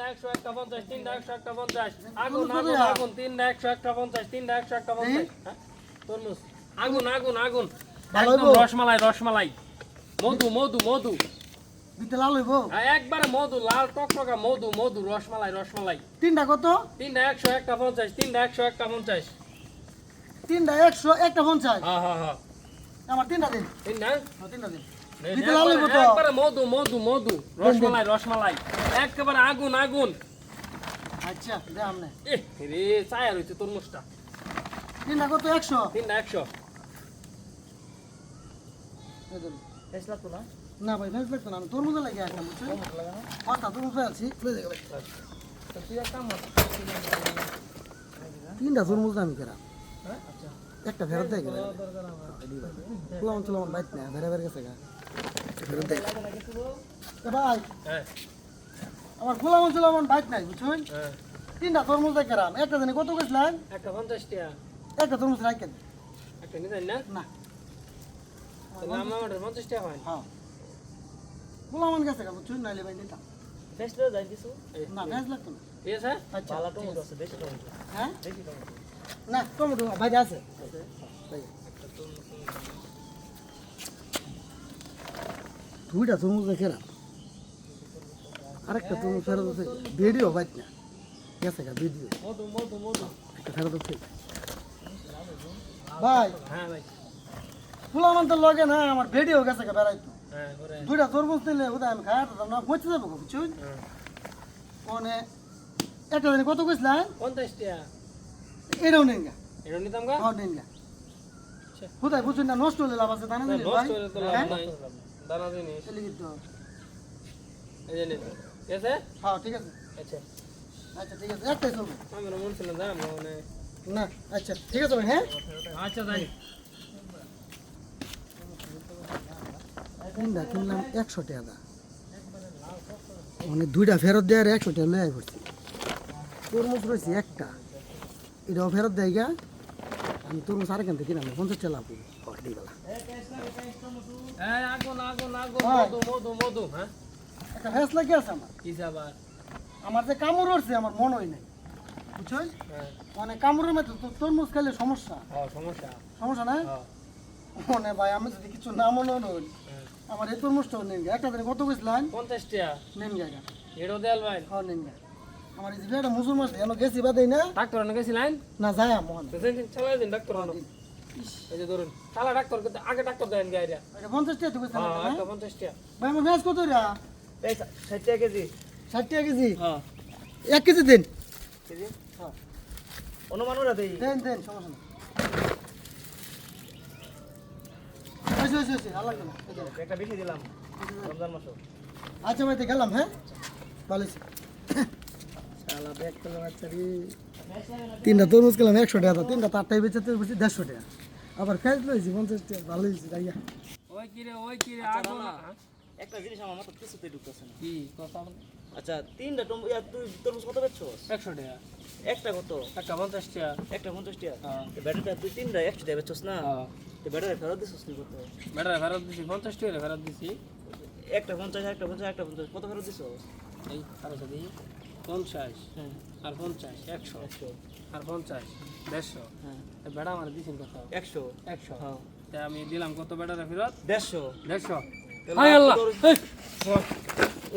তিনটা 100 একটা 50 তিনটা 100 একটা 50 আগুন আগুন আগুন তিনটা 100 একটা 50 তিনটা 100 একটা 50 হ্যাঁ তরমুজ আগুন আগুন আগুন একদম রসমালাই রসমালাই মধু মধু মধু দিতে লাল হইব একবারে মধু লাল টকটকা মধু মধু রসমালাই রসমালাই তিনটা কত তিনটা 100 একটা 50 তিনটা 100 একটা 50 তিনটা 100 একটা 50 হ্যাঁ হ্যাঁ হ্যাঁ আমার তিনটা দিন তিনটা তিনটা দিন দিতে লাল হইব তো একবারে মধু মধু মধু রসমালাই রসমালাই একবারে আগুন আগুন আচ্ছা দে আমনে রে চায়া রইছে তরমুজটা তিনটা কত 100 তিনটা 100 বেশ লাগতো না না ভাই বেশ লাগতো না আমি তরমুজ লাগে একটা বুঝছো কথা তরমুজ আছি লয়ে যাবে তুই এক কাম কর তিনটা তরমুজ আমি কেরা আচ্ছা একটা ফেরত দেয় গেল খোলা অঞ্চল আমার বাইক না বেড়ে বেড়ে গেছে গা ফেরত দেয় ভাই হ্যাঁ আমার খোলা অঞ্চল আমার বাইক নাই বুঝছেন হ্যাঁ তিনটা তরমুজ দেয় কেরাম একটা জানি কত কইছিলেন একটা 50 টাকা একটা তরমুজ রাখেন একটা নিতেন না না তাহলে আমার 50 টাকা হয় হ্যাঁ খোলা মান গেছে গা বুঝছেন নাইলে ভাই নিতাম ফেস্টে যাই দিছো না বেশ লাগতো না ঠিক আছে আচ্ছা পালা টমেটো আছে বেশি টমেটো হ্যাঁ বেশি টমেটো না টমেটো ভাই আছে দুইটা তরমুজ দেখে না আরেকটা তরমুজ ফেরত আছে ভিডিও বাইক না গেছে গা ভিডিও মধু মধু মধু একটা ফেরত আছে ভাই হ্যাঁ ভাই ফুলামান তো লগে না আমার ভিডিও গেছে গা বেড়াইতো হ্যাঁ করে দুইটা তরমুজ নিলে ওটা আমি খাওয়াতাম না পৌঁছে যাবো বুঝছুন হ্যাঁ মানে একটা দিনে কত কইছিলেন 50 টাকা এটাও নেন গা এটা নিতাম গা হ্যাঁ নেন গা কোথায় বুঝছেন না নষ্ট হলে লাভ আছে জানেন না, ভাই নষ্ট হলে তো লাভ হ্যাঁ? নাই দানা জিনিস চলে গেছে তো। এই যে নিতে ঠিক আছে হ্যাঁ ঠিক আছে আচ্ছা আচ্ছা ঠিক আছে একটাই চলবে আমার মন ছিল না মানে না আচ্ছা ঠিক আছে ভাই হ্যাঁ আচ্ছা যাই তিনটা কিনলাম 100 টাকা দা মানে দুইটা ফেরত দেয় আর 100 টাকা লয়ে পড়ছি তরমুজ রয়েছে একটা এটাও ফেরত দেয় গা আমি তরমুজ আর কেন কিনা 50 টাকা লাভ করি হঠাৎই বেলা এই আগুন আগুন আগুন ভাই। মধু মধু মধু হ্যাঁ একটা ভেস লাগে আছে আমার কি আবার আমার যে কামড় উঠছে আমার মন হয় নাই বুঝছেন হ্যাঁ মানে কামড়ের মতো তরমুজ খেলে সমস্যা সমস্যা সমস্যা না হ্যাঁ মানে ভাই আমি যদি কিছু না মনে হল আমার এই তরমুজটাও নেন গা একটা দিনে কত কইছিলেন 50 টাকা নেন গা এড়ো দেল ভাই হ্যাঁ নেন গা আমার এই যে একটা মুসুর মাছ এনো গেছি বাদেই না ডাক্তার অনেক গেছিলেন না যায় মন চালাই দিন ডাক্তার অনেক এই যে ধরুন চালা ডাক্তার আগে ডাক্তার দেন গাইরা এটা 50 টাকা তো কইছিলেন হ্যাঁ না একটা 50 টাকা ভাই আমার ভেজ কত রা এই 60 টাকা কেজি 60 টাকা কেজি হ্যাঁ 1 কেজি দিন কেজি হ্যাঁ অনুমান ওরা দেই দেন দেন সমস্যা না আচ্ছা আল্লাহ কেন একটা বেশি দিলাম রমজান মাস আচ্ছা ভাই তো গেলাম হ্যাঁ ভালো আছে শালা ব্যাগ তো আচ্ছা রে তিনটা তরমুজ গেলাম 100 টাকা তিনটা তারটাই বেচে তো বেশি 150 টাকা আবার ফেজ লইছি 50 টাকা ভালো হইছে তাইয়া ওই কিরে আগুন একটা জিনিস আমার মাথা কিছুতে ঢুকতেছে না কি কথা আচ্ছা তিনটা টমেটো তুই তরমুজ কত বেচছো 100 টাকা একটা কত একটা 50 টাকা একটা 50 টাকা হ্যাঁ। ব্যাটারিটা তুই তিনটা 100 টাকা বেচছস না হ্যাঁ তো ব্যাটারি ফেরত দিছস তুই কত বেটা ফেরত দিছি 50 টাকা ফেরত দিছি একটা 50 একটা 50 একটা 50 কত ফেরত দিছস এই আর যদি 50 হ্যাঁ আর 50 100 আর 50 150 হ্যাঁ বেটা আমার দিছেন কত 100 100 হ্যাঁ তা আমি দিলাম কত বেটারে ফেরত 150 150 তাহলে হায় আল্লাহ তোর- এই,